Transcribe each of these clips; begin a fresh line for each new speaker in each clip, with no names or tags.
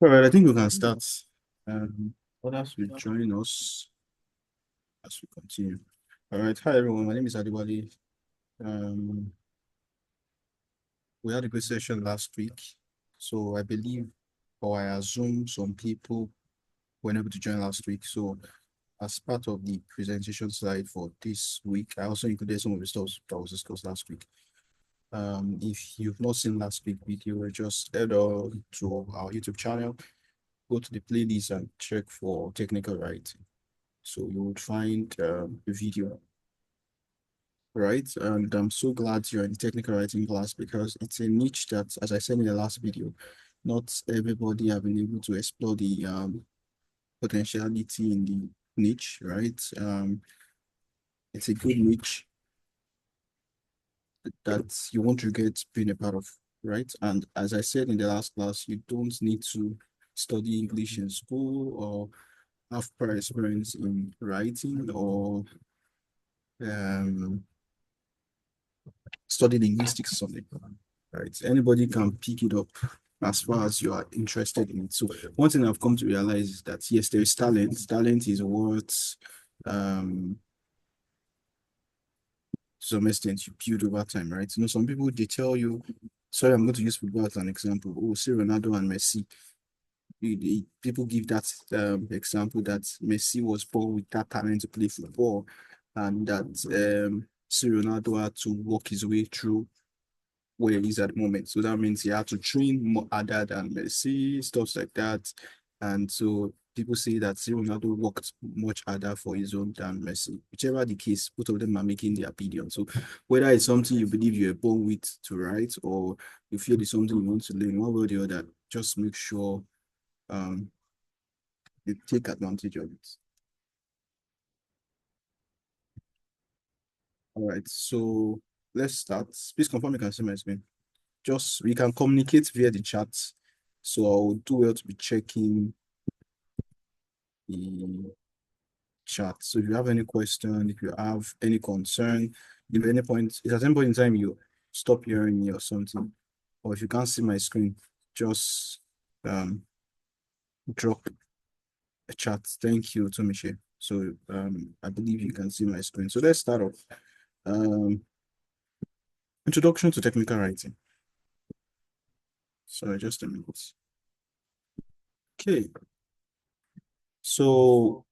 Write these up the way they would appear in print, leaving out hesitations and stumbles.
All right, I think we can start. Others will join us as we continue. All right, hi everyone. My name is Adibali. Um, we had a good session last week, so I believe, or I assume, some people were able to join last week. So, as part of the presentation slide for this week, I also included some of the stuff that was discussed last week. If you've not seen last week's video, just head on to our YouTube channel, go to the playlist and check for technical writing. So you would find a video, right? And I'm so glad you're in technical writing class because it's a niche that, as I said in the last video, not everybody have been able to explore the potentiality in the niche, right? It's a good niche that you won't regret being a part of, right? And as I said in the last class, you don't need to study English in school or have prior experience in writing or um, study linguistics or something, right? Anybody can pick it up as far as you are interested in it. So one thing I've come to realize is that yes, there is talent. Talent is what to some extent you build over time, right? You know, some people they tell you, sorry, I'm going to use football as an example. Oh, see Ronaldo and Messi. People give that example that Messi was born with that talent to play football, and that see Ronaldo had to work his way through where he is at the moment. So that means he had to train more harder than Messi, stuff like that. And so people say that Ronaldo worked much harder for his own than Messi. Whichever the case, both of them are making their opinion. So whether it's something you believe you're born with to write or you feel it's something you want to learn, one way or the other, just make sure um you take advantage of it. All right, so let's start. Please confirm you can see my screen. Just we can communicate via the chat. So I'll do well to be checking the chat. So if you have any question, if you have any concern, if at any point in time you stop hearing me or something, or if you can't see my screen, just um drop a chat. Thank you, Tomiche. So I believe you can see my screen. So let's start off. Um Introduction to technical writing. Sorry, just a minute. Okay. So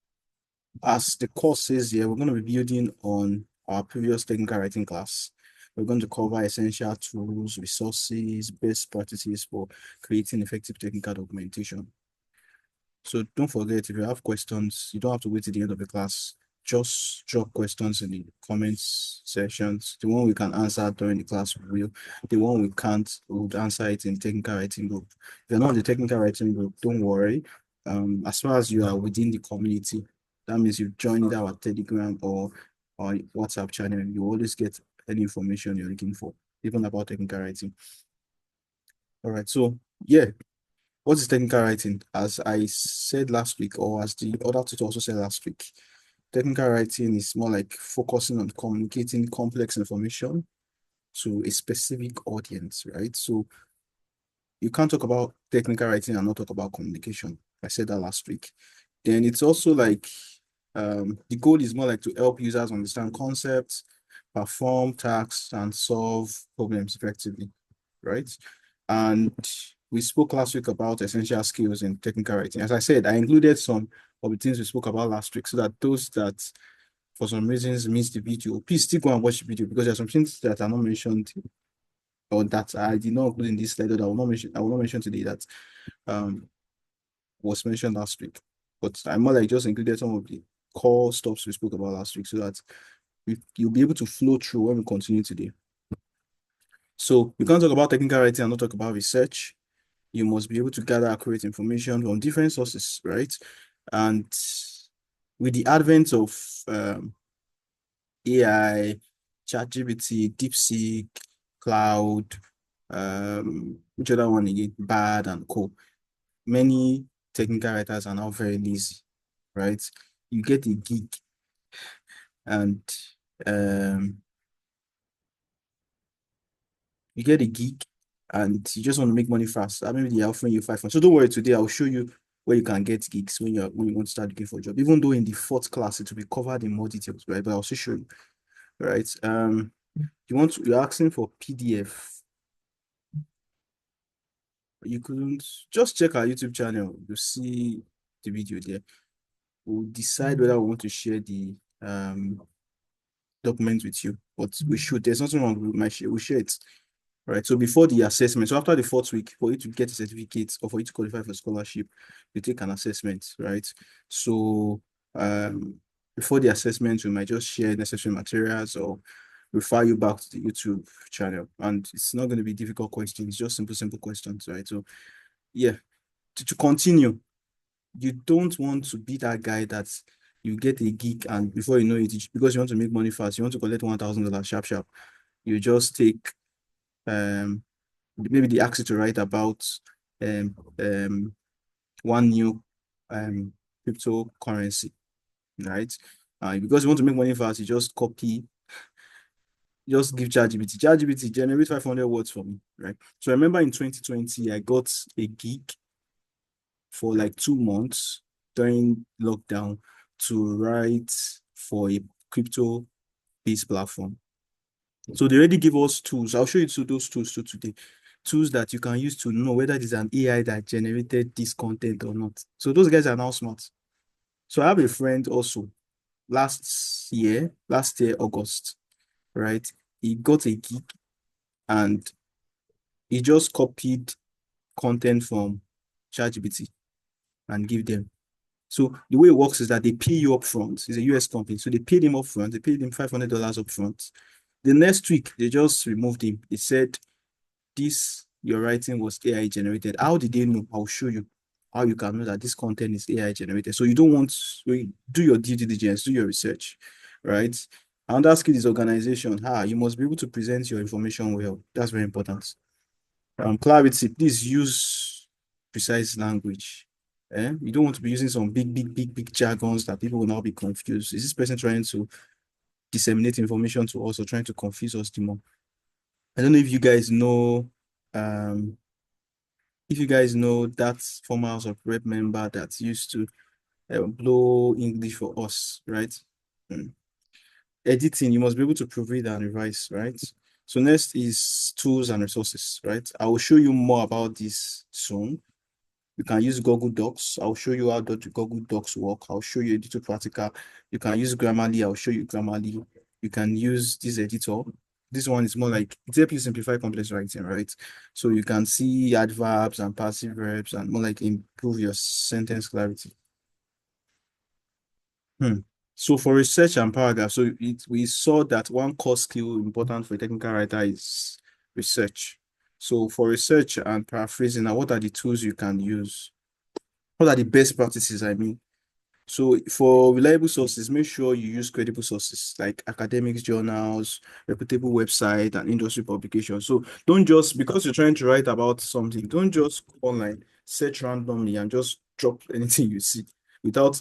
as the course says here, we're going to be building on our previous technical writing class. We're going to cover essential tools, resources, best practices for creating effective technical documentation. So don't forget, if you have questions, you don't have to wait till the end of the class. Just drop questions in the comments sections. The one we can answer during the class, we will. The one we can't, we would answer it in technical writing group. If you're not in the technical writing group, don't worry. As far as you are within the community, that means you've joined our Telegram or WhatsApp channel, you always get any information you're looking for, even about technical writing. All right, so yeah, what is technical writing? As I said last week, or as the other tutor also said last week, technical writing is more like focusing on communicating complex information to a specific audience, right? So you can't talk about technical writing and not talk about communication. I said that last week. Then it's also like the goal is more like to help users understand concepts, perform tasks, and solve problems effectively, right? And we spoke last week about essential skills in technical writing. As I said, I included some of the things we spoke about last week so that those that for some reasons missed the video, please still go and watch the video because there are some things that are not mentioned or that I did not include in this slide that I will not mention today that um was mentioned last week. But I more like just included some of the core stuff we spoke about last week so that you'll be able to flow through when we continue today. So we can't talk about technical writing and not talk about research. You must be able to gather accurate information from different sources, right? And with the advent of AI, ChatGPT, DeepSeek, Cloud, which other one again? Bard and Co. Many technical writers are now very lazy, right? You get a gig and um, you get a gig and you just want to make money fast, maybe they're offering you 500. So don't worry, today I'll show you where you can get gigs when you want to start looking for a job. Even though in the fourth class it will be covered in more details, right? But I'll still show you, right? You're asking for PDF. You couldn't just check our YouTube channel. You'll see the video there. We'll decide whether we want to share the document with you, but we should. There's nothing wrong with my share. We share it. Right. So before the assessment, so after the fourth week, for you to get a certificate or for you to qualify for scholarship, you take an assessment, right? So before the assessment, we might just share necessary materials or refer you back to the YouTube channel. And it's not going to be difficult questions, just simple questions, right? So yeah, to continue, you don't want to be that guy that you get a gig and before you know it, because you want to make money fast, you want to collect $1,000 sharp. You just take maybe they ask you to write about um, um, one new cryptocurrency, right? Because you want to make money fast, you just copy, just give ChatGPT. ChatGPT generate 500 words for me, right? So I remember in 2020, I got a gig for like 2 months during lockdown to write for a crypto-based platform. So they already give us tools. I'll show you those tools today. Tools that you can use to know whether it is an AI that generated this content or not. So those guys are now smart. So I have a friend also last year, August, right? He got a gig and he just copied content from ChatGPT and give them. So the way it works is that they pay you up front. It's a US company. So they paid him up front. They paid him $500 up front. The next week, they just removed him. They said, this your writing was AI generated. How did they know? I'll show you how you can know that this content is AI generated. So you don't want to do your due diligence, do your research, right? Another skill is organization. You must be able to present your information well. That's very important. Clarity, please use precise language. You don't want to be using some big jargons that people will now be confused. Is this person trying to disseminate information to us or trying to confuse us the more? I don't know if you guys know, that former House of Rep member that used to blow English for us, right? Mm. Editing, you must be able to proofread and revise, right? So next is tools and resources, right? I will show you more about this soon. You can use Google Docs. I'll show you how the Google Docs work. I'll show you a little practical. You can use Grammarly. I'll show you Grammarly. You can use this editor. This one is more like, it helps you simplify complex writing, right? So you can see adverbs and passive verbs and more like improve your sentence clarity. So for research and paragraph, we saw that one core skill important for a technical writer is research. So for research and paraphrasing, now what are the tools you can use? What are the best practices, I mean? So for reliable sources, make sure you use credible sources like academics, journals, reputable website, and industry publications. So don't just, because you're trying to write about something, don't just go online, search randomly and just drop anything you see without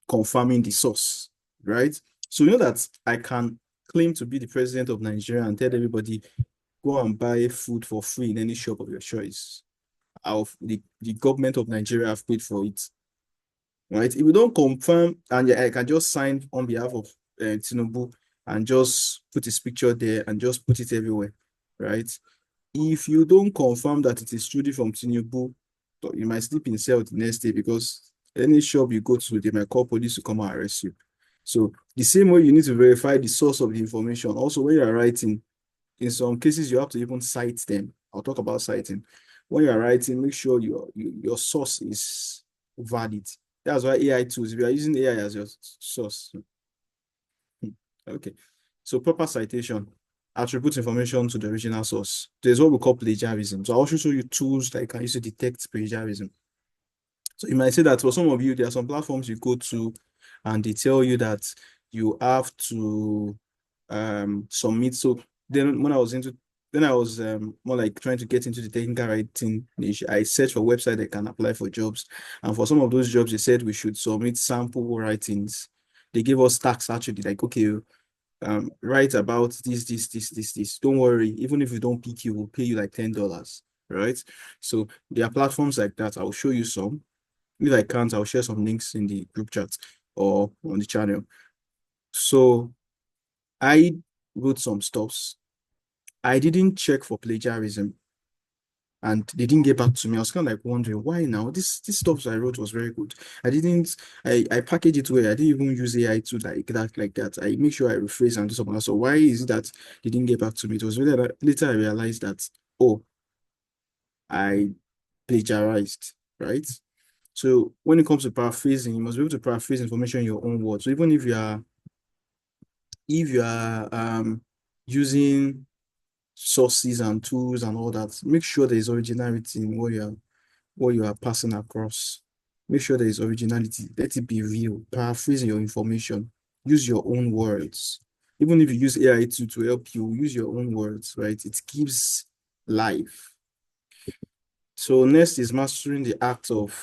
confirming the source, right? So you know that I can claim to be the president of Nigeria and tell everybody, go and buy food for free in any shop of your choice. The government of Nigeria have paid for it, right? If you don't confirm, and I can just sign on behalf of Tinubu and just put his picture there and just put it everywhere, right? If you don't confirm that it is truly from Tinubu, you might sleep in cell the next day because any shop you go to, they might call police to come and arrest you. So the same way you need to verify the source of the information. Also, when you're writing, in some cases, you have to even cite them. I'll talk about citing. When you're writing, make sure your source is valid. That's why AI tools, if you are using AI as your source. Okay. So proper citation attribute information to the original source. There's what we call plagiarism. So I'll also show you tools that you can use to detect plagiarism. So you might say that for some of you, there are some platforms you go to and they tell you that you have to submit. So then when I was more like trying to get into the technical writing niche. I searched for websites that can apply for jobs. And for some of those jobs, they said we should submit sample writings. They gave us tasks actually, like, okay, write about this. Don't worry, even if you don't pick, you will pay you like $10, right? So there are platforms like that. I'll show you some. If I can't, I'll share some links in the group chat or on the channel. So I wrote some stuffs. I didn't check for plagiarism, and they didn't get back to me. I was kind of like wondering why now. This stuff I wrote was very good. I packaged it well. I didn't even use AI to like that. I make sure I rephrase and do something else. So why is it that they didn't get back to me? It was really later I realized that, oh, I plagiarized, right? So when it comes to paraphrasing, you must be able to paraphrase information in your own words. So even if you are using sources and tools and all that, make sure there is originality in what you are passing across. Make sure there is originality. Let it be real. Paraphrase your information. Use your own words. Even if you use AI to help you, use your own words, right? It gives life. So next is mastering the act of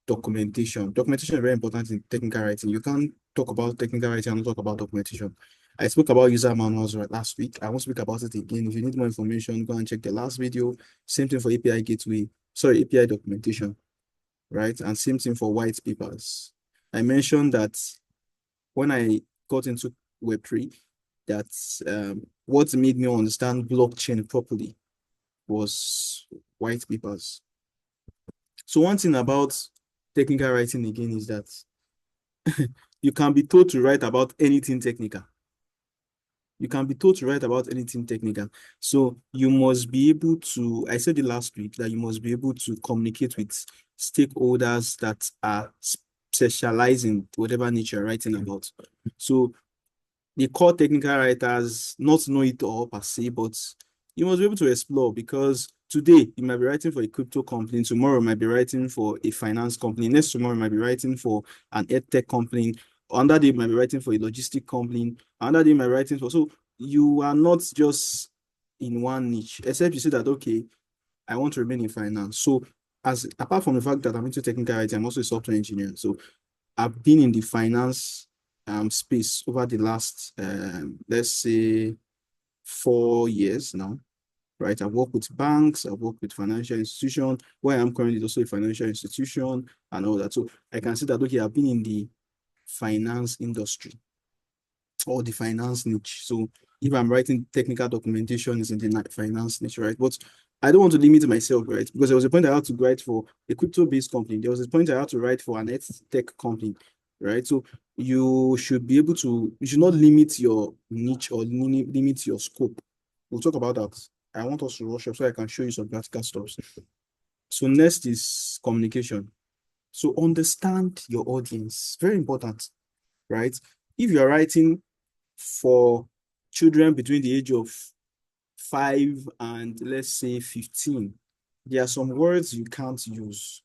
documentation. Documentation is very important in technical writing. You can't talk about technical writing and not talk about documentation. I spoke about user manuals last week. I won't speak about it again. If you need more information, go and check the last video. Same thing for API gateway. Sorry, API documentation, right? And same thing for white papers. I mentioned that when I got into Web3, that what made me understand blockchain properly was white papers. So one thing about technical writing again is that you can be told to write about anything technical. You can be told to write about anything technical. So you must be able to, I said it last week, that you must be able to communicate with stakeholders that are specialized in whatever niche you're writing about. So the core technical writers not know it all per se, but you must be able to explore, because today you might be writing for a crypto company, tomorrow you might be writing for a finance company, next tomorrow you might be writing for an edtech company, another day you might be writing for a logistic company, another day you might be writing for, so you are not just in one niche, except you say that, okay, I want to remain in finance. So as apart from the fact that I'm into technical writing, I'm also a software engineer. So I've been in the finance space over the last, let's say, 4 years now, right? I've worked with banks, I've worked with financial institutions. Where I'm currently is also a financial institution and all that. So I can see that, okay, I've been in the finance industry or the finance niche. So if I'm writing technical documentation, is in the finance niche, right? But I don't want to limit myself, right? Because there was a point I had to write for a crypto-based company. There was a point I had to write for an tech company, right? So you should be able to, you should not limit your niche or limit your scope. We'll talk about that. I want us to rush up so I can show you some practical stuff. So next is communication. So understand your audience. Very important, right? If you're writing for children between the age of 5 and let's say 15, there are some words you can't use.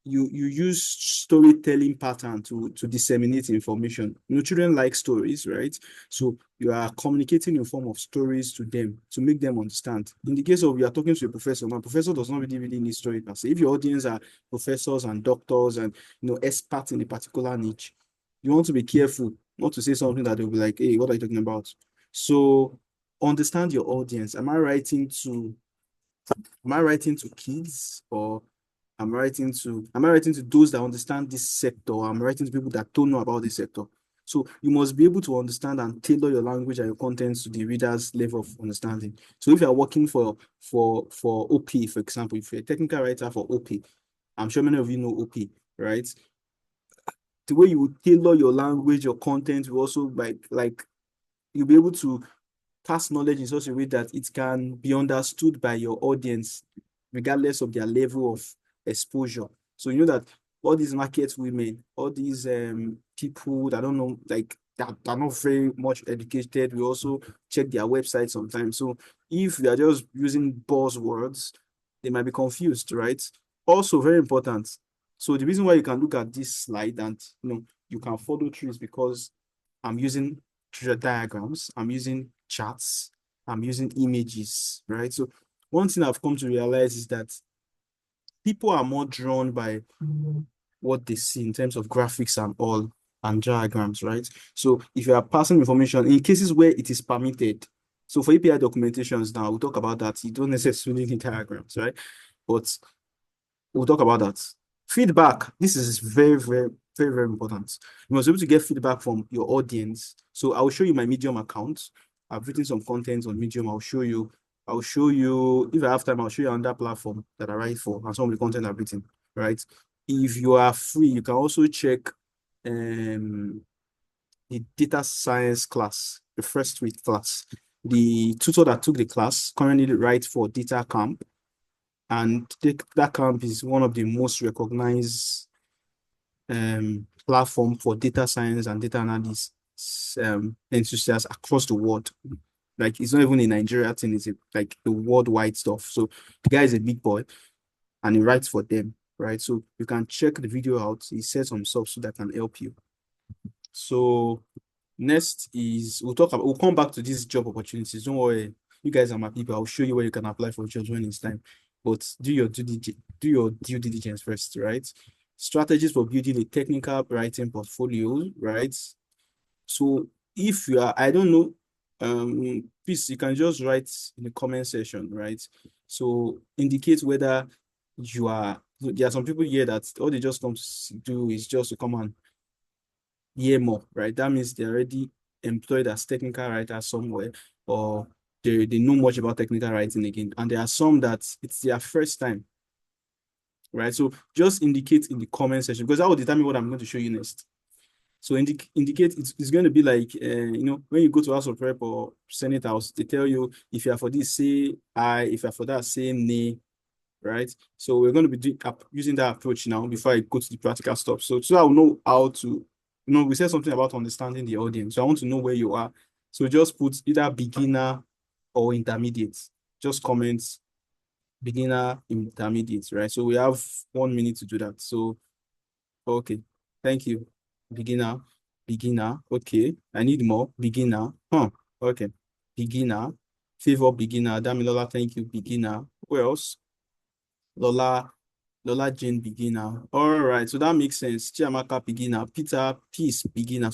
You use storytelling pattern to disseminate information. Children like stories, right? So you are communicating in form of stories to them to make them understand. In the case of you are talking to a professor, now professor does not really need story per se. If your audience are professors and doctors and experts in a particular niche, you want to be careful not to say something that they'll be like, hey, what are you talking about? So understand your audience. Am I writing to kids, or am I writing to those that understand this sector? Or am I writing to people that don't know about this sector? So you must be able to understand and tailor your language and your content to the reader's level of understanding. So if you are working for OP, for example, if you're a technical writer for OP, I'm sure many of you know OP, right? The way you would tailor your language, your content will also like you'll be able to pass knowledge in such a way that it can be understood by your audience, regardless of their level of exposure. So you know that all these market women, all these people that don't know, like that are not very much educated, we also check their website sometimes. So if they are just using buzzwords, they might be confused, right? Also very important. So the reason why you can look at this slide and you can follow through is because I'm using diagrams, I'm using charts, I'm using images, right? So one thing I've come to realize is that people are more drawn by what they see in terms of graphics and all, and diagrams, right? So if you are passing information in cases where it is permitted, so for API documentations now, we'll talk about that. You don't necessarily need diagrams, right? But we'll talk about that. Feedback. This is very, very, very, very important. You must be able to get feedback from your audience. So I'll show you my Medium account. I've written some content on Medium. I'll show you. I'll show you, if I have time, I'll show you on that platform that I write for and some of the content I've written, right? If you are free, you can also check um, the data science class, the first week class. The tutor that took the class currently writes for Data Camp, and that camp is one of the most recognized platform for data science and data analysis enthusiasts across the world. Like it's not even a Nigeria thing, it's like the worldwide stuff. So the guy is a big boy and he writes for them, right? So you can check the video out. He said some stuff so that can help you. So next is we'll come back to these job opportunities. Don't worry, you guys are my people. I'll show you where you can apply for jobs when it's time. But do your due diligence first, right? Strategies for building a technical writing portfolio, right? So if you are, I don't know, please you can just write in the comment section, right? So indicate whether you are. There are some people here that all they just come to do is just to come and hear more, right? That means they're already employed as technical writers somewhere, or they know much about technical writing again. And there are some that it's their first time, right? So just indicate in the comment section because that will determine what I'm going to show you next. So indicate it's going to be like, when you go to House of Rep or Senate House, they tell you if you are for this, say I, if you are for that, say nay, right? So we're going to be using that approach now before I go to the practical stuff. So I'll know how to, we said something about understanding the audience. So I want to know where you are. So just put either beginner or intermediate. Just comment beginner, intermediate, right? So we have 1 minute to do that. So, okay, thank you. Beginner, beginner, okay. I need more, beginner, okay. Beginner, favor beginner, Damilola, thank you, beginner. Who else? Lola Jane beginner. All right, so that makes sense. Chiamaka beginner, Peter Peace beginner.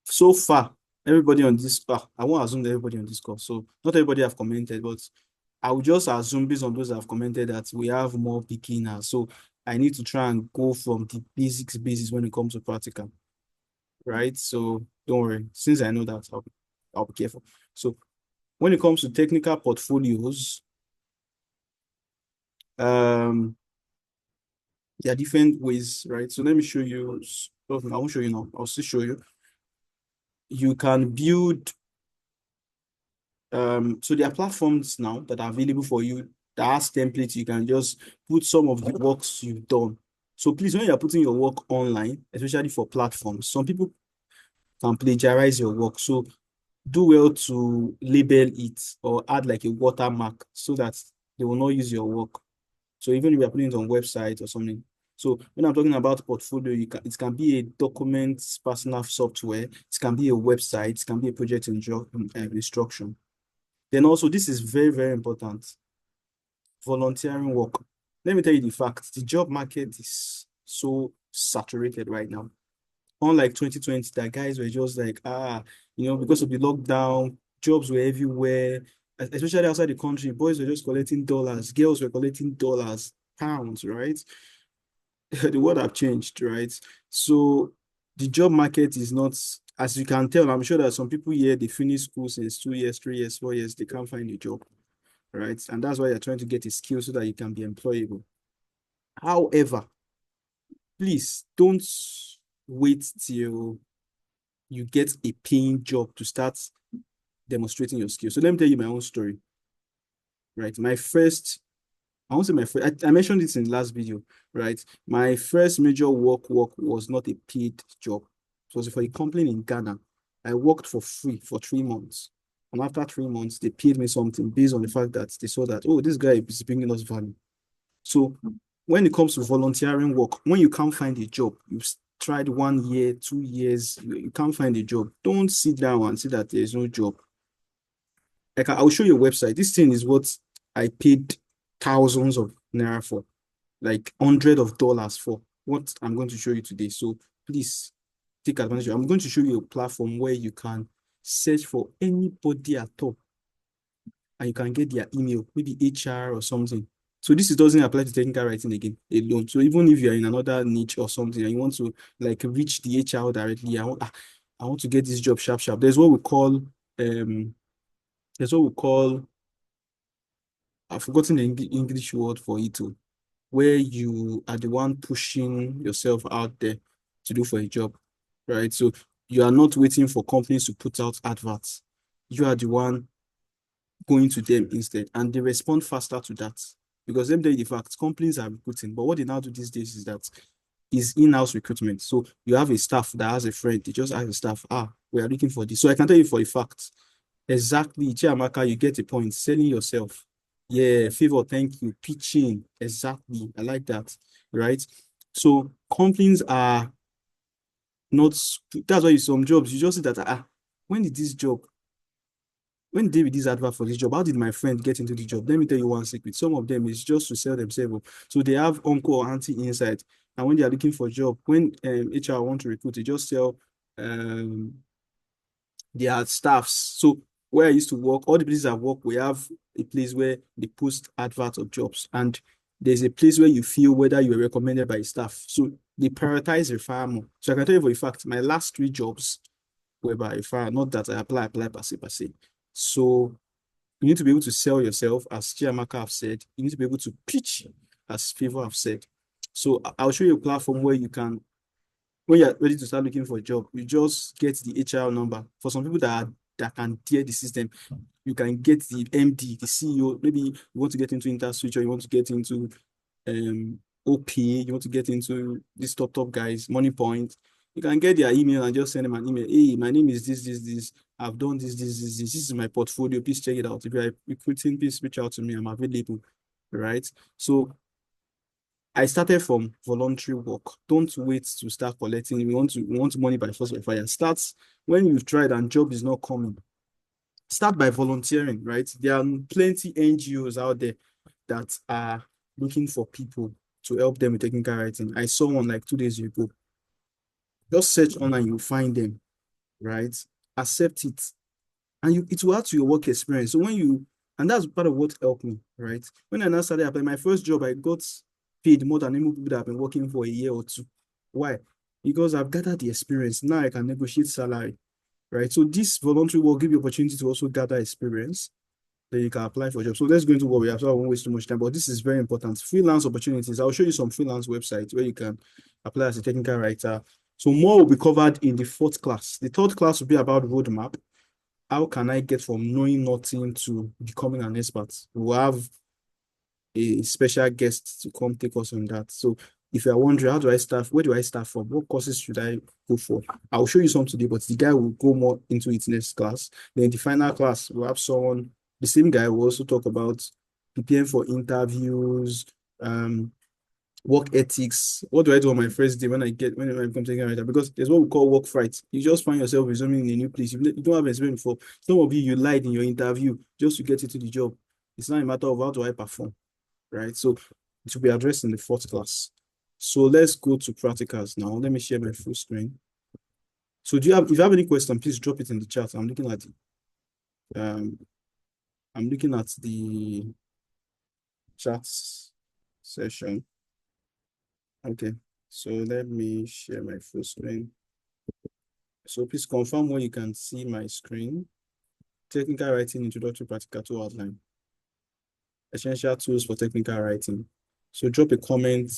So far, everybody on this, I won't assume that everybody on this course. So not everybody have commented, but I will just assume based on those that have commented that we have more beginners. So I need to try and go from the basis when it comes to practical, right? So don't worry. Since I know that, I'll be careful. So when it comes to technical portfolios, there are different ways, right? So let me show you. I won't show you now. I'll still show you. You can build. So there are platforms now that are available for you that has templates. You can just put some of the works you've done. So please, when you're putting your work online, especially for platforms, some people can plagiarize your work. So do well to label it or add like a watermark so that they will not use your work. So even if you are putting it on website or something. So when I'm talking about portfolio, it can be a document personal software, it can be a website, it can be a project instruction. Then also, this is very, very important. Volunteering work. Let me tell you the fact, the job market is so saturated right now. Unlike 2020, that guys were just like, because of the lockdown, jobs were everywhere, especially outside the country. Boys were just collecting dollars, girls were collecting dollars, pounds, right? The world have changed, right? So the job market is not, as you can tell, I'm sure that some people here, they finish school since 2 years, 3 years, 4 years, they can't find a job, right? And that's why you're trying to get a skill so that you can be employable. However, please don't wait till you get a paying job to start demonstrating your skills. So let me tell you my own story, right? I won't say my first, I mentioned this in the last video, right? My first major work was not a paid job. It was for a company in Ghana. I worked for free for 3 months. And after 3 months, they paid me something based on the fact that they saw that, oh, this guy is bringing us value. So when it comes to volunteering work, when you can't find a job, you've tried 1 year, 2 years, you can't find a job, don't sit down and say that there's no job. I'll show you a website. This thing is what I paid thousands of naira for, like hundreds of dollars for what I'm going to show you today. So please, take advantage of. I'm going to show you a platform where you can search for anybody at all and you can get their email, maybe HR or something. So this doesn't apply to technical writing again alone. So even if you're in another niche or something and you want to like reach the HR directly, I want to get this job sharp sharp. Um there's what we call I've forgotten the English word for it too, where you are the one pushing yourself out there to do for a job, right? So you are not waiting for companies to put out adverts. You are the one going to them instead, and they respond faster to that because them tell you the fact companies are recruiting. But what they now do these days is that is in-house recruitment. So you have a staff that has a friend. They just ask the staff, we are looking for this. So I can tell you for a fact, exactly, Chiamaka, you get a point. Selling yourself. Yeah, favor, thank you. Pitching. Exactly. I like that. Right? So companies are not, that's why you some jobs, you just see that, when did this job, when did this advert for this job? How did my friend get into the job? Let me tell you one secret. Some of them is just to sell themselves. So they have uncle or auntie inside. And when they are looking for a job, when HR want to recruit, they just sell um, their staffs. So where I used to work, all the places I work, we have a place where they post adverts of jobs. And there's a place where you feel whether you were recommended by staff. So they prioritize referral. So I can tell you for a fact, my last 3 jobs were by referral, not that I apply per se. So you need to be able to sell yourself, as Chiamaka have said. You need to be able to pitch, as Favor have said. So I'll show you a platform where you can, when you're ready to start looking for a job, you just get the HR number. For some people that can tear the system, you can get the MD, the CEO. Maybe you want to get into InterSwitch or you want to get into OP, you want to get into these top guys, Money Point. You can get their email and just send them an email. Hey, my name is this. I've done this. This is my portfolio. Please check it out. If you're recruiting, please reach out to me. I'm available. Right. So I started from voluntary work. Don't wait to start collecting. We want money by force by fire. Start when you've tried and job is not coming. Start by volunteering, right? There are plenty NGOs out there that are looking for people to help them with technical writing. I saw one like 2 days ago. Just search online, you'll find them, right? Accept it. And it will add to your work experience. So and that's part of what helped me, right? When I now started applying my first job, I got paid more than any people that have been working for a year or two. Why? Because I've gathered the experience. Now I can negotiate salary, right? So this voluntary work give you opportunity to also gather experience. Then you can apply for jobs. So let's go into what we have. So I won't waste too much time, but this is very important. Freelance opportunities. I'll show you some freelance websites where you can apply as a technical writer. So more will be covered in the 4th class. The 3rd class will be about roadmap. How can I get from knowing nothing to becoming an expert? We'll have a special guest to come take us on that. So if you're wondering, how do I start? Where do I start from? What courses should I go for? I'll show you some today, but the guy will go more into it next class. Then the final class, we'll have the same guy will also talk about preparing for interviews, work ethics. What do I do on my first day when I become taking a writer? Because there's what we call work fright. You just find yourself resuming in a new place. You don't have experience before. Some of you lied in your interview just to get into the job. It's not a matter of how do I perform, right? So it will be addressed in the 4th class. So let's go to practicals now. Let me share my full screen. So if you have any question, please drop it in the chat. Um, I'm looking at the chat session. Okay, so let me share my full screen. So please confirm when you can see my screen. Technical writing introductory practical tool outline. Essential tools for technical writing. So drop a comment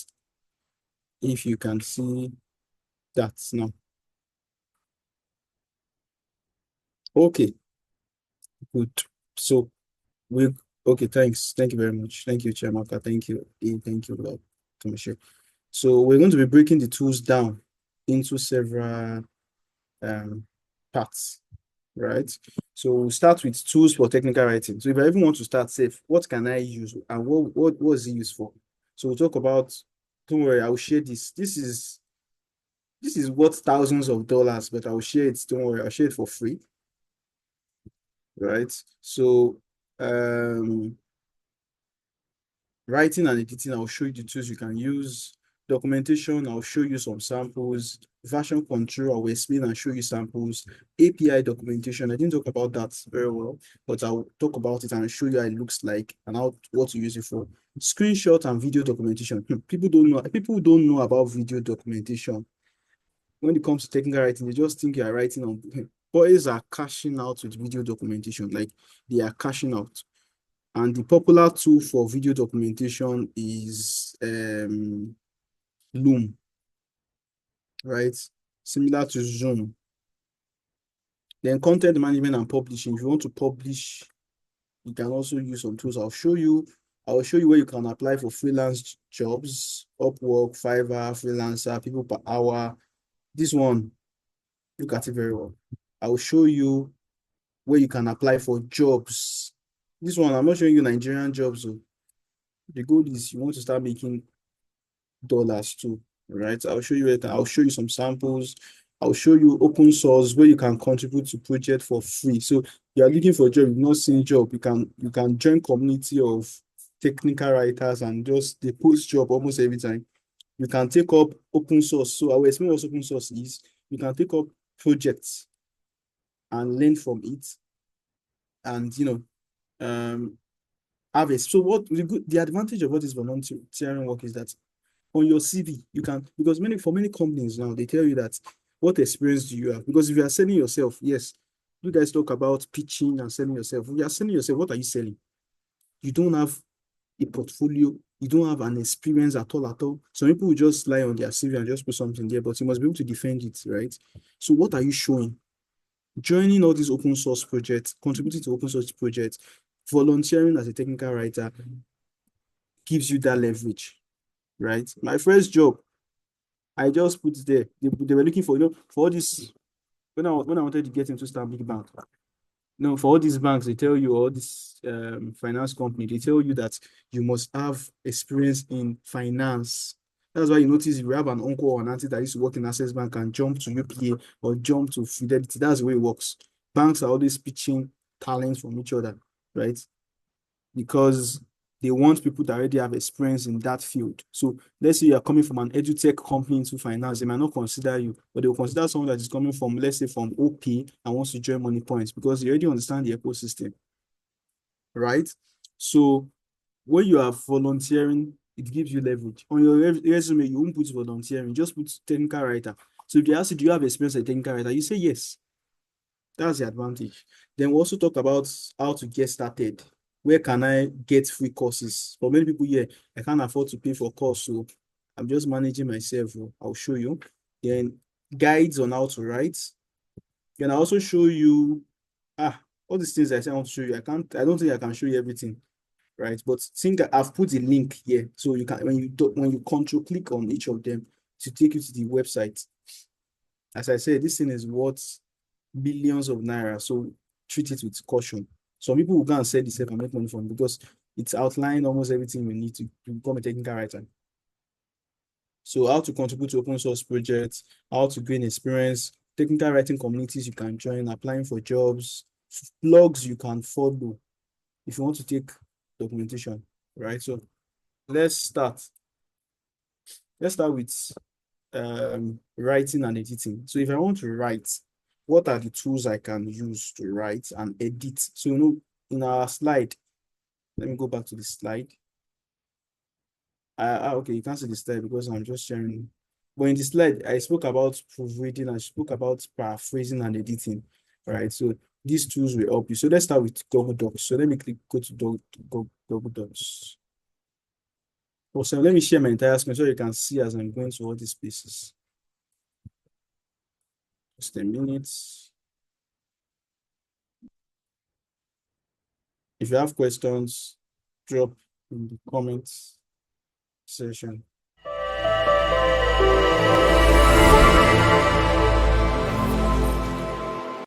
if you can see that now. Okay, good. So okay, thanks. Thank you very much. Thank you, Chiamaka. Thank you. Thank you, Commissioner. So we're going to be breaking the tools down into several parts, right? So we'll start with tools for technical writing. So if I even want to start safe, what can I use and what is it used for? So we'll talk about, don't worry, I'll share this. This is worth thousands of dollars, but I'll share it. Don't worry, I'll share it for free, right? So writing and editing, I'll show you the tools you can use. Documentation, I'll show you some samples. Version control, I will explain and show you samples. API documentation, I didn't talk about that very well, but I'll talk about it and show you how it looks like and how what to use it for. Screenshot and video documentation. People don't know about video documentation. When it comes to technical writing, they just think you are writing on boys are cashing out with video documentation, like they are cashing out. And the popular tool for video documentation is Loom, right? Similar to Zoom. Then content management and publishing. If you want to publish, you can also use some tools. I'll show you where you can apply for freelance jobs, Upwork, Fiverr, freelancer, people per hour. This one, look at it very well. I will show you where you can apply for jobs. This one, I'm not showing you Nigerian jobs. So the goal is you want to start making dollars too, right? I'll show you some samples. I'll show you open source where you can contribute to project for free. So you are looking for a job, you've not seen a job, you can join community of technical writers and just they post job almost every time. You can take up open source. So I will explain what open source is. You can take up projects and learn from it, and have it. So what the advantage of what is volunteering work is that on your CV, you can, because many companies now, they tell you that what experience do you have? Because if you are selling yourself, yes, you guys talk about pitching and selling yourself. If you are selling yourself, what are you selling? You don't have a portfolio, you don't have an experience at all, at all. Some people will just lie on their CV and just put something there, but you must be able to defend it, right? So what are you showing? Joining all these open source projects, contributing to open source projects, volunteering as a technical writer gives you that leverage, right? My first job, I just put it there. They were looking for, for all this, when I wanted to get into Stanbic Bank. No, for all these banks, they tell you, all this finance company, they tell you that you must have experience in finance. That's why you notice if you have an uncle or an auntie that used to work in Access Bank and jump to UPA or jump to Fidelity, that's the way it works. Banks are always pitching talents from each other, right? Because they want people that already have experience in that field. So let's say you're coming from an edutech company into finance, they might not consider you, but they will consider someone that is coming from, let's say, from OP and wants to join Money Points because they already understand the ecosystem, right? So when you are volunteering, it gives you leverage. On your resume, you won't put volunteering, just put technical writer. So if they ask you, do you have experience as a technical writer? You say yes. That's the advantage. Then we also talk about how to get started. Where can I get free courses? For many people here, I can't afford to pay for course, so I'm just managing myself. I'll show you. Then guides on how to write. Then I also show you all these things I say I want to show you. I don't think I can show you everything, right? But think I've put a link here. So you can when you control click on each of them to take you to the website. As I said, this thing is worth billions of naira. So treat it with caution. Some people will go and sell this and make money from it because it's outlined almost everything we need to become a technical writer. So how to contribute to open source projects, how to gain experience, technical writing communities you can join, applying for jobs, blogs you can follow if you want to take documentation, right? So let's start. Let's start with writing and editing. So if I want to write, what are the tools I can use to write and edit? So in our slide, let me go back to the slide. Okay, you can't see the slide because I'm just sharing. But in the slide, I spoke about proofreading, I spoke about paraphrasing and editing, right? So these tools will help you. So let's start with Google Docs. So let me go to Google Docs. Also, let me share my entire screen so you can see as I'm going to all these places. Just a minute. If you have questions, drop in the comments section.